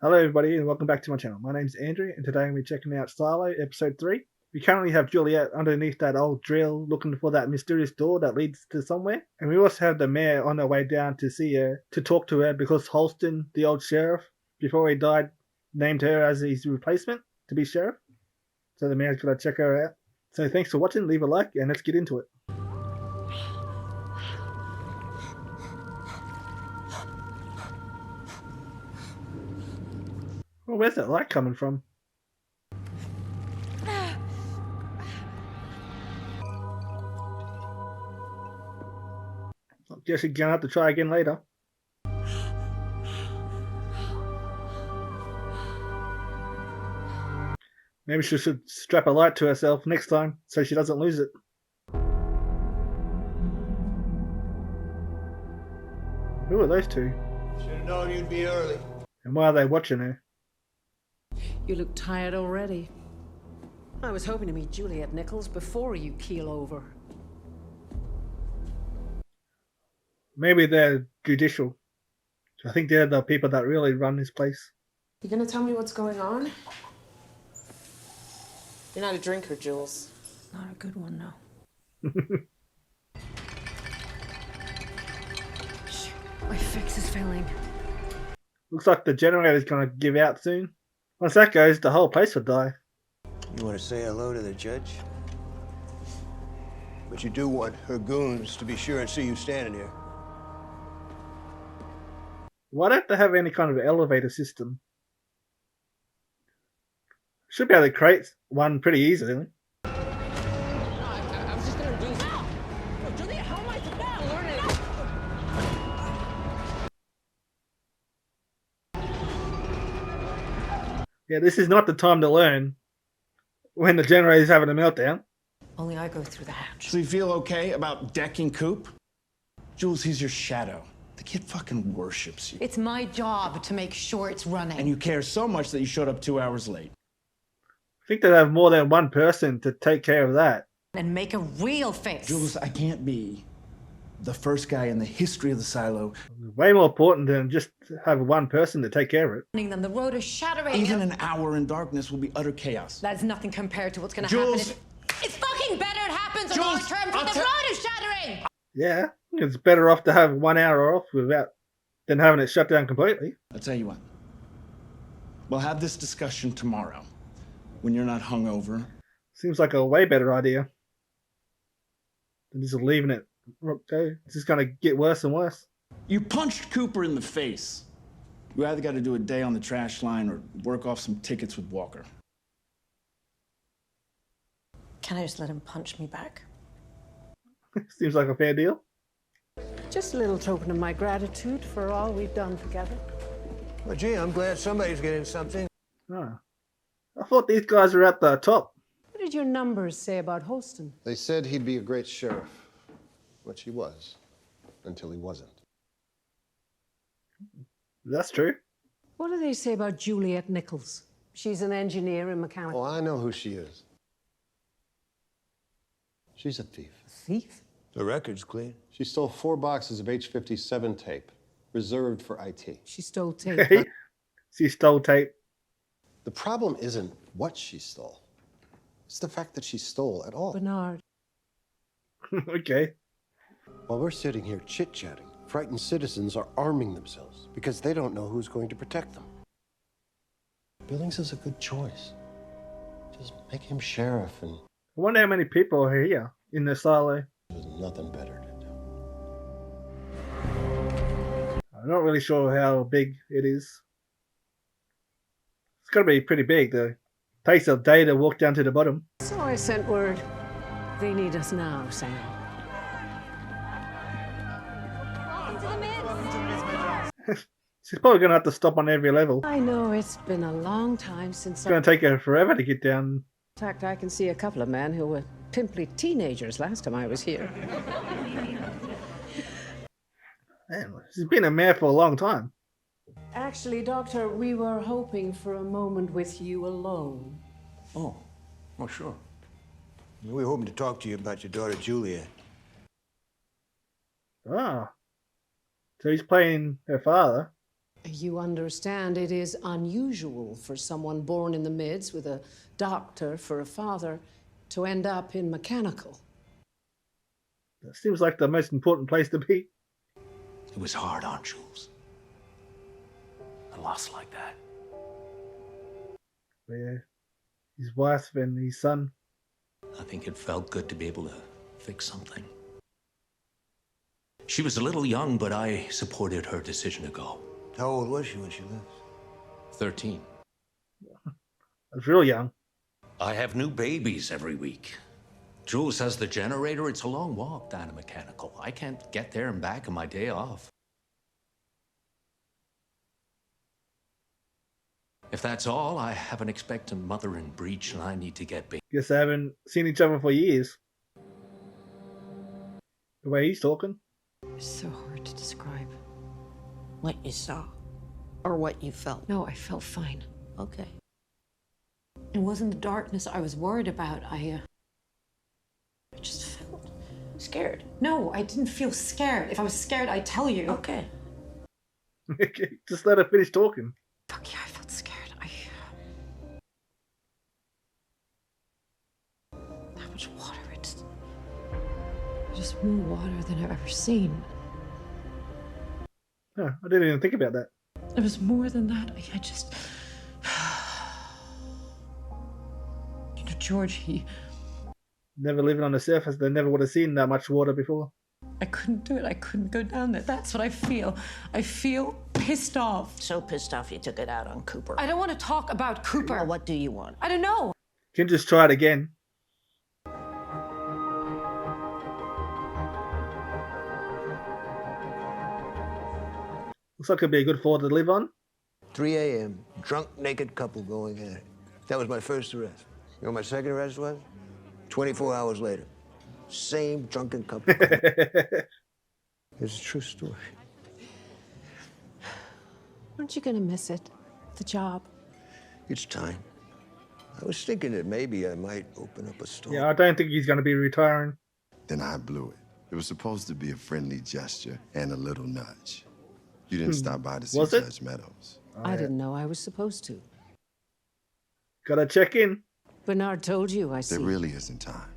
Hello everybody and welcome back to my channel. My name's Andrew and today I'm going to be checking out Silo episode 3. We currently have Juliet underneath that old drill looking for that mysterious door that leads to somewhere. And we also have the mayor on her way down to see her, to talk to her because Holston, the old sheriff, before he died, named her as his replacement to be sheriff. So the mayor's going to check her out. So thanks for watching, leave a like and let's get into it. Well, where's that light coming from? I guess you're gonna have to try again later. Maybe she should strap a light to herself next time so she doesn't lose it. Who are those two? Should have known you'd be early. And why are they watching her? You look tired already. I was hoping to meet Juliet Nichols before you keel over. Maybe they're judicial. I think they're the people that really run this place. You gonna tell me what's going on? You're not a drinker, Jules. Not a good one, no. Shit, my fix is failing. Looks like the generator's gonna give out soon. Once that goes, the whole place will die. You want to say hello to the judge? But you do want her goons to be sure and see you standing here. Why don't they have any kind of elevator system? Should be able to create one pretty easily. I was just gonna do this. No, Juliet, how am I supposed to learn it? Yeah, this is not the time to learn when the generator's having a meltdown. Only I go through the hatch. So you feel okay about decking Coop? Jules, he's your shadow. The kid fucking worships you. It's my job to make sure it's running. And you care so much that you showed up 2 hours late. I think they'd have more than one person to take care of that. And make a real fix. Jules, I can't be the first guy in the history of the silo. Way more important than just have one person to take care of it. Then the road is shattering. Even an hour in darkness will be utter chaos. That's nothing compared to what's gonna happen. Jules! It's fucking better it happens in Jules, long term, but the road is shattering! Yeah, it's better off to have 1 hour off than having it shut down completely. I'll tell you what. We'll have this discussion tomorrow when you're not hungover. Seems like a way better idea than just leaving it go. It's just gonna get worse and worse. You punched Cooper in the face. You either got to do a day on the trash line or work off some tickets with Walker. Can I just let him punch me back? Seems like a fair deal. Just a little token of my gratitude for all we've done together. Well, gee, I'm glad somebody's getting something. Oh. I thought these guys were at the top. What did your numbers say about Holston? They said he'd be a great sheriff, which he was, until he wasn't. That's true. What do they say about Juliet Nichols? She's an engineer and mechanic. Oh, I know who she is. She's a thief. Thief? The record's clean. She stole 4 boxes of H-57 tape, reserved for IT. She stole tape. Hey, she stole tape. The problem isn't what she stole. It's the fact that she stole at all. Bernard. Okay. While we're sitting here chit-chatting, frightened citizens are arming themselves because they don't know who's going to protect them. Billings is a good choice. Just make him sheriff and I wonder how many people are here in the silo. there's nothing better to do. I'm not really sure how big it is. It's gotta be pretty big though. Takes a day to walk down to the bottom. So I sent word. They need us now, Sam. She's probably gonna have to stop on every level. I know it's been a long time since It's gonna take her forever to get down. In fact, I can see a couple of men who were pimply teenagers last time I was here. Man, she's been a mayor for a long time. Actually, Doctor, we were hoping for a moment with you alone. Oh, sure. We were hoping to talk to you about your daughter, Juliet. Ah. So he's playing her father. You understand it is unusual for someone born in the mids with a doctor for a father to end up in mechanical. That seems like the most important place to be. It was hard on Jules. A loss like that. But yeah, his wife and his son. I think it felt good to be able to fix something. She was a little young, but I supported her decision to go. How old was she when she left? 13. That's real young. I have new babies every week. Jules has the generator. It's a long walk down to mechanical. I can't get there and back on my day off. If that's all, I have an expectant mother in breach and I need to get big. Guess they haven't seen each other for years. The way he's talking. It's so hard to describe. What you saw. Or what you felt. No, I felt fine. Okay. It wasn't the darkness I was worried about. I just felt Scared. No, I didn't feel scared. If I was scared, I'd tell you. Okay. Just let her finish talking. Fuck yeah, I felt scared. How much water? It's just more water than I've ever seen. Huh, I didn't even think about that. It was more than that. I just... You know, George, he... Never living on the surface, they never would have seen that much water before. I couldn't do it. I couldn't go down there. That's what I feel. I feel pissed off. So pissed off you took it out on Cooper. I don't want to talk about Cooper. Well, what do you want? I don't know. Can just try it again. Looks like it'd be a good floor to live on. 3 a.m., drunk, naked couple going at it. That was my first arrest. You know what my second arrest was? 24 hours later. Same drunken couple. It's a true story. Aren't you gonna miss it? The job? It's time. I was thinking that maybe I might open up a store. Yeah, I don't think he's going to be retiring. Then I blew it. It was supposed to be a friendly gesture and a little nudge. You didn't stop by to see Was it? Judge Meadows. I didn't know I was supposed to. Gotta check in. Bernard told you, I see. There really isn't time.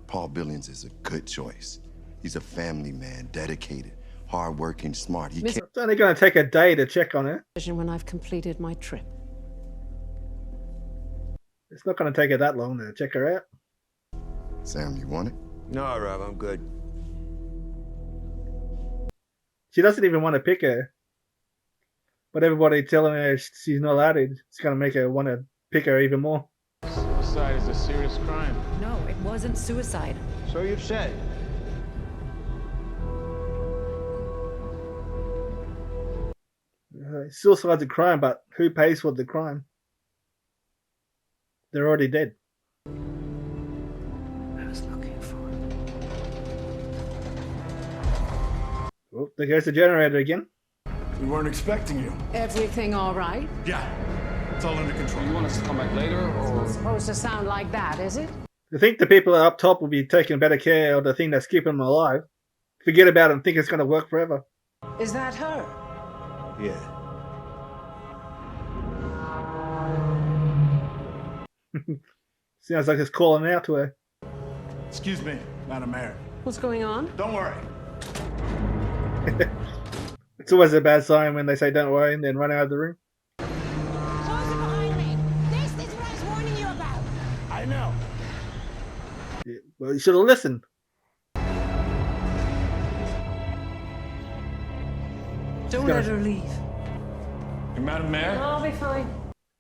Paul Billings is a good choice. He's a family man, dedicated, hardworking, smart. He Miss- can't. It's only going to take a day to check on her. When I've completed my trip. It's not going to take her that long to check her out. Sam, you want it? No, Rob, I'm good. She doesn't even want to pick her. But everybody telling her she's not allowed to, it's going to make her want to pick her even more. Suicide is a serious crime. No, it wasn't suicide. So you've said. Suicide's a crime, but who pays for the crime? They're already dead. I was looking for. Oh, there goes the generator again. We weren't expecting you. Everything all right? Yeah, it's all under control. You want us to come back later, or? It's supposed to sound like that, is it? I think the people up top will be taking better care of the thing that's keeping them alive. Forget about it and think it's going to work forever. Is that her? Yeah. Sounds like it's calling out to her. Excuse me, Madam Mayor. What's going on? Don't worry. It's always a bad sign when they say don't worry and then run out of the room. Close it behind me. This is what I was warning you about. I know. Yeah, well, you should have listened. Don't let her leave. Madam Mayor? I'll be fine.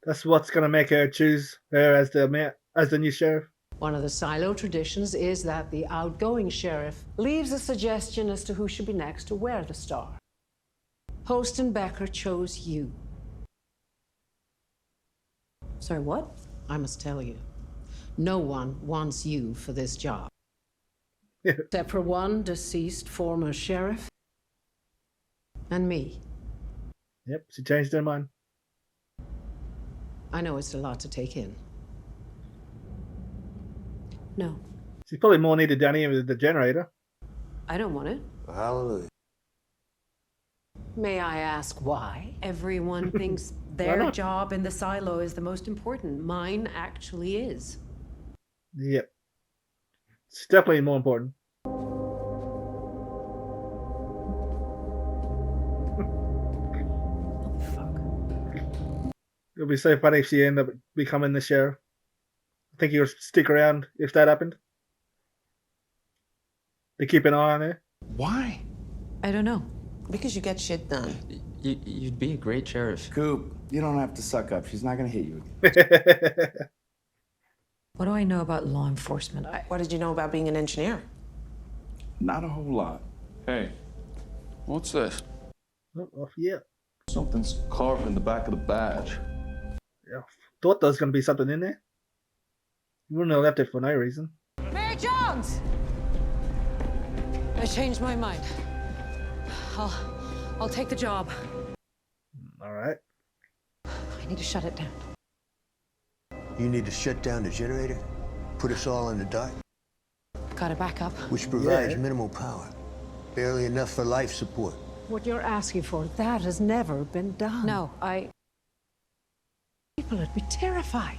That's what's going to make her choose her as the new sheriff. One of the silo traditions is that the outgoing sheriff leaves a suggestion as to who should be next to wear the star. Holston Becker chose you. Sorry, what? I must tell you. No one wants you for this job. Except for one deceased former sheriff and me. Yep, she changed her mind. I know it's a lot to take in. No, She's probably more needed down here with the generator. I don't want it. Hallelujah. May I ask why? Everyone thinks their job in the silo is the most important. Mine actually is. Yep. It's definitely more important. It'll be so funny if she ended up becoming the sheriff. I think you'll stick around if that happened. To keep an eye on her. Why? I don't know. Because you get shit done. You'd be a great sheriff. Coop, you don't have to suck up. She's not gonna hit you. What do I know about law enforcement? What did you know about being an engineer? Not a whole lot. Hey, what's this? Oh, yeah. Something's carved in the back of the badge. Yeah. Thought there was going to be something in there. You wouldn't have left it for no reason. Mayor Jones! I changed my mind. I'll take the job. All right. I need to shut it down. You need to shut down the generator, put us all in the dark, Got a backup. which provides minimal power, barely enough for life support. What you're asking for, that has never been done. No, People would be terrified.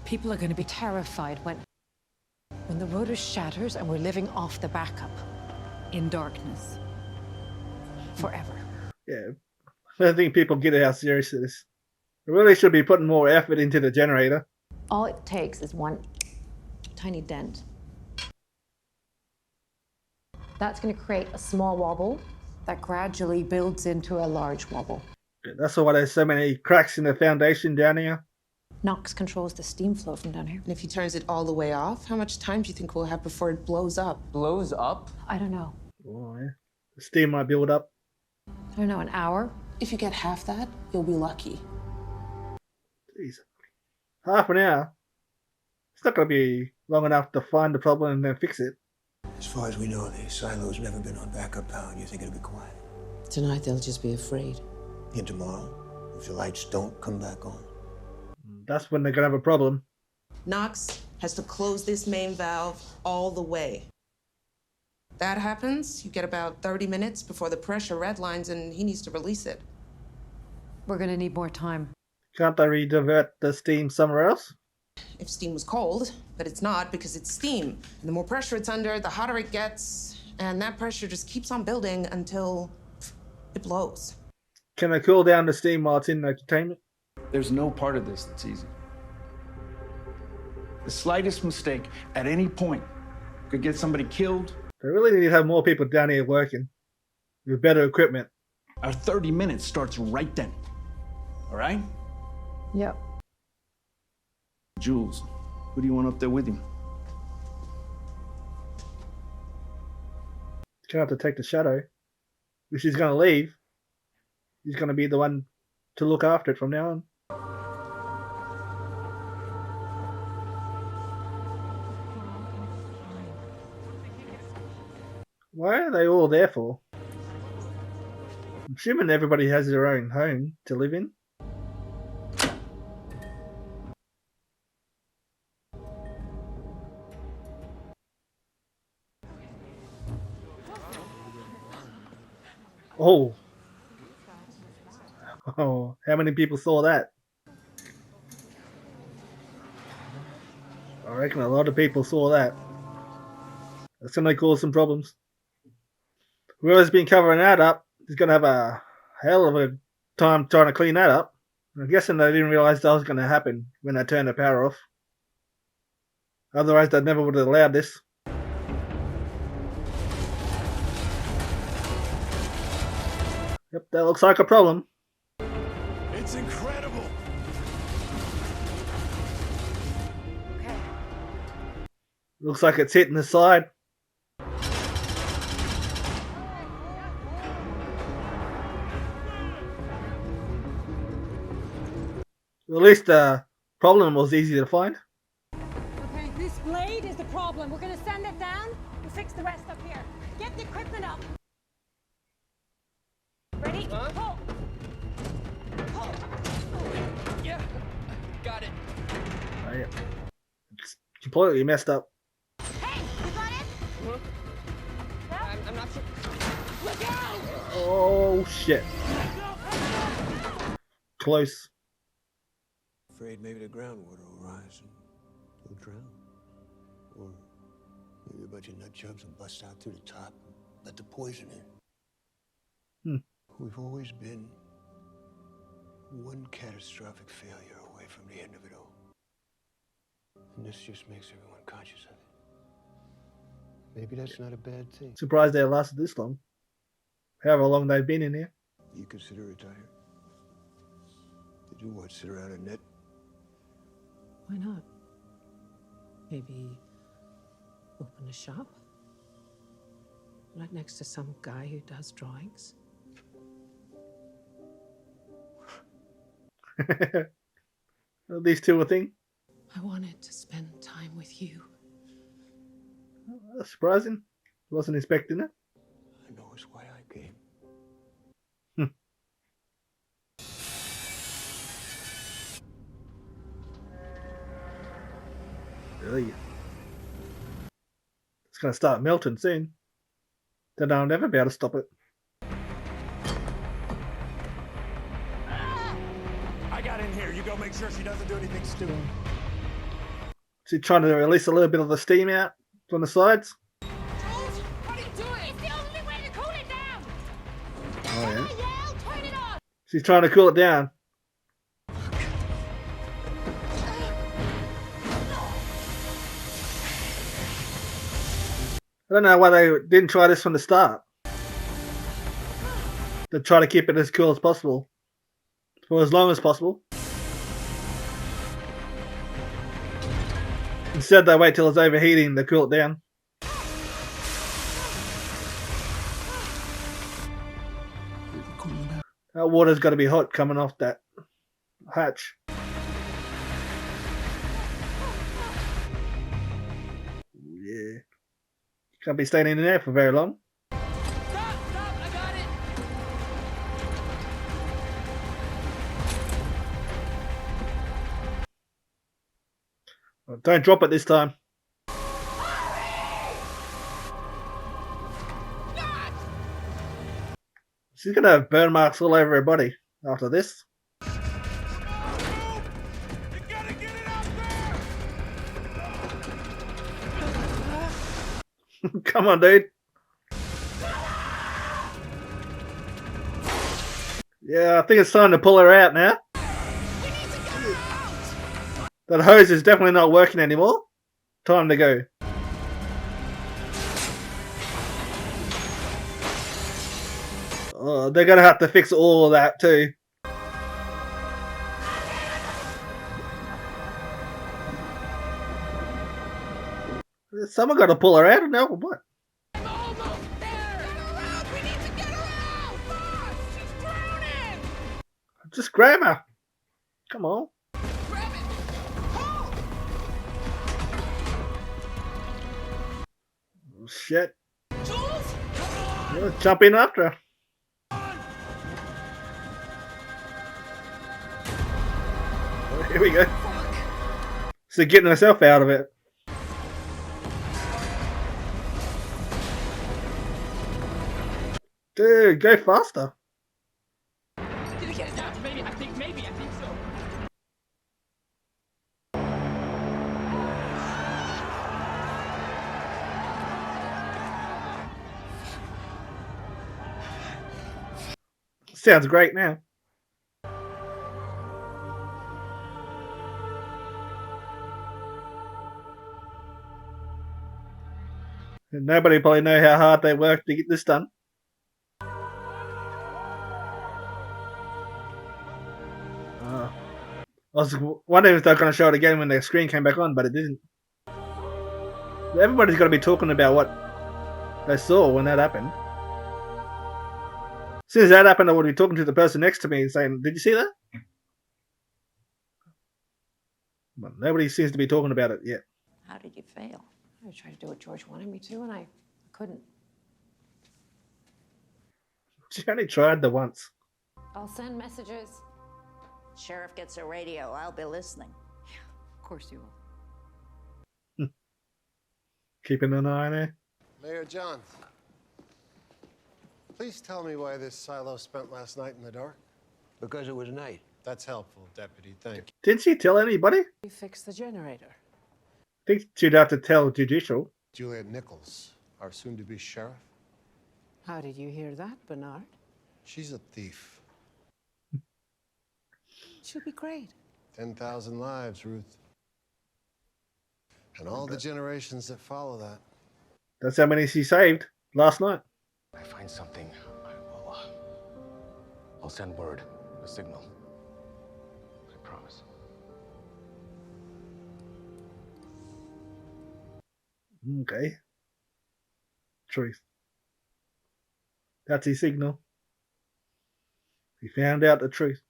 people are going to be terrified when the rotor shatters and we're living off the backup in darkness forever. Yeah. I think people get how serious it is. They really should be putting more effort into the generator. All it takes is one tiny dent. That's going to create a small wobble that gradually builds into a large wobble. Yeah, that's why there's so many cracks in the foundation down here. Nox controls the steam flow from down here. And if he turns it all the way off, how much time do you think we'll have before it blows up? Blows up? I don't know. Oh, yeah. The steam might build up. I don't know, an hour? If you get half that, you'll be lucky. Jeez. Half an hour? It's not going to be long enough to find the problem and then fix it. As far as we know, the silo's never been on backup power, and you think it'll be quiet. Tonight, they'll just be afraid. And tomorrow, if the lights don't come back on. That's when they're going to have a problem. Nox has to close this main valve all the way. That happens, you get about 30 minutes before the pressure redlines and he needs to release it. We're going to need more time. Can't they redivert the steam somewhere else? If steam was cold, but it's not because it's steam. And the more pressure it's under, the hotter it gets, and that pressure just keeps on building until it blows. Can they cool down the steam while it's in the containment? There's no part of this that's easy. The slightest mistake at any point could get somebody killed. They really need to have more people down here working with better equipment. Our 30 minutes starts right then. All right? Yep. Jules, who do you want up there with you? Gonna have to take the shadow. If she's gonna leave, he's gonna be the one to look after it from now on. Why are they all there for? I'm assuming everybody has their own home to live in. Oh. Oh, how many people saw that? I reckon a lot of people saw that. That's going to cause some problems. Whoever's been covering that up is going to have a hell of a time trying to clean that up. I'm guessing they didn't realise that was going to happen when they turned the power off. Otherwise, they never would have allowed this. Yep, that looks like a problem. It's incredible. Okay. Looks like it's hitting the side. At least the problem was easy to find. Okay, this blade is the problem. We're gonna send it down and fix the rest up here. Get the equipment up. Ready? Pull. Pull. Yeah, got it. Oh, yeah. It's completely messed up. Hey, you got it? I'm not sure. Look out! Oh shit. Close. Afraid maybe the groundwater will rise and you'll drown. Or maybe a bunch of nut jobs will bust out through the top and let the poison in. We've always been one catastrophic failure away from the end of it all. And this just makes everyone conscious of it. Maybe that's not a bad thing. Surprised they lasted this long. However long they've been in here. You consider retiring? Did you want to sit around and knit? Why not? Maybe open a shop? Right next to some guy who does drawings? These two a thing? I wanted to spend time with you. That's surprising. Wasn't expecting it. I know it's why I came. Really? It's gonna start melting soon. Then I'll never be able to stop it. I got in here. You go make sure she doesn't do anything stupid. Is he trying to release a little bit of the steam out from the sides? Jules, what are you doing? It's the only way to cool it down. Oh yeah. Yell, turn it on. She's trying to cool it down. I don't know why they didn't try this from the start. They try to keep it as cool as possible. For as long as possible. Instead they wait till it's overheating to cool it down. That water's got to be hot coming off that hatch. Yeah. Can't be staying in there for very long. Stop, I got it. Well, don't drop it this time. She's gonna have burn marks all over her body after this. Come on, dude. Yeah, I think it's time to pull her out now. That hose is definitely not working anymore. Time to go. Oh, they're gonna have to fix all of that too. Someone got to pull her out now or what? I'm almost there. Get her out. We need to get her out. Boss, she's drowning. Just grab her. Come on. Grab it. Pull. Oh, shit. Jules, Jump in after her. Oh, here we go. So getting herself out of it. Dude, go faster. Did it get it down? Maybe. I think so. Sounds great now. And nobody probably know how hard they worked to get this done. I was wondering if they're going to show it again when the screen came back on, but it didn't. Everybody's got to be talking about what they saw when that happened. As soon as that happened, I would be talking to the person next to me and saying, "Did you see that?" But nobody seems to be talking about it yet. How did you fail? I tried to do what George wanted me to, and I couldn't. She only tried the once. I'll send messages. Sheriff gets a radio, I'll be listening. Of course you will. Keeping an eye on her. Mayor Johns. Please tell me why this silo spent last night in the dark. Because it was night. That's helpful, Deputy. Thank you. Didn't she tell anybody? We fix the generator. I think she'd have to tell Judicial. Juliet Nichols, our soon-to-be sheriff. How did you hear that, Bernard? She's a thief. She'll be great. 10,000 lives, Ruth. And all the generations that follow that. That's how many she saved last night. If I find something, I'll send word, a signal. I promise. Okay. Truth. That's his signal. He found out the truth.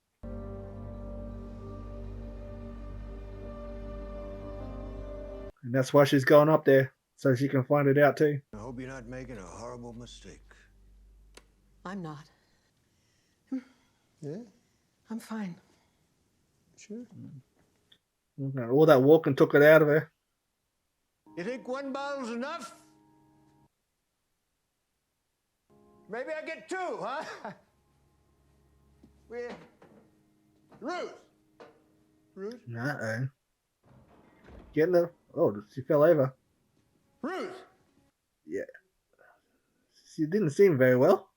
And that's why she's going up there, so she can find it out too. I hope you're not making a horrible mistake. I'm not. Yeah? I'm fine. Sure. All that walking took it out of her. You think one bottle's enough? Maybe I get two, huh? Ruth! Ruth? Uh-oh. Getting her. Oh, she fell over. Ruth! Yeah. She didn't seem very well.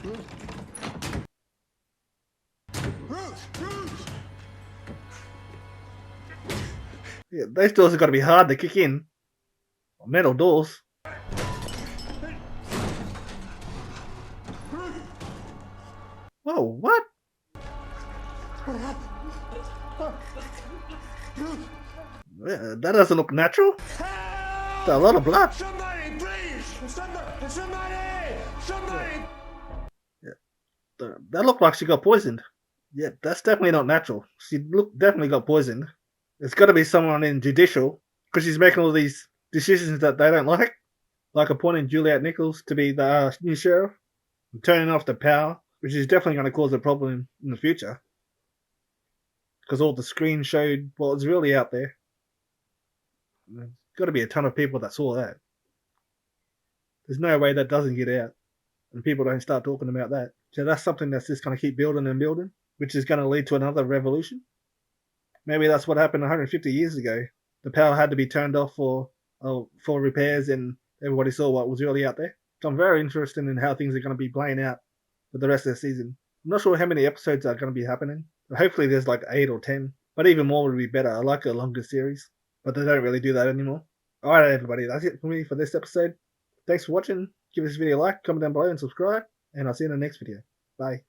Ruth! Yeah, those doors have got to be hard to kick in. Metal doors. Whoa, what? Yeah, that doesn't look natural. There's a lot of blood. Somebody, please! Somebody! Yeah. That looked like she got poisoned. Yeah, that's definitely not natural. She definitely got poisoned. It's got to be someone in Judicial, because she's making all these decisions that they don't like appointing Juliet Nichols to be the new sheriff, and turning off the power, which is definitely going to cause a problem in the future, because all the screens showed what was really out there. There's got to be a ton of people that saw that. There's no way that doesn't get out, and people don't start talking about that. So that's something that's just going to keep building and building, which is going to lead to another revolution. Maybe that's what happened 150 years ago. The power had to be turned off for repairs, and everybody saw what was really out there. So I'm very interested in how things are going to be playing out for the rest of the season. I'm not sure how many episodes are going to be happening. Hopefully there's like 8 or 10, but even more would be better. I like a longer series, but they don't really do that anymore. Alright everybody, that's it for me for this episode. Thanks for watching. Give this video a like, comment down below and subscribe, and I'll see you in the next video. Bye.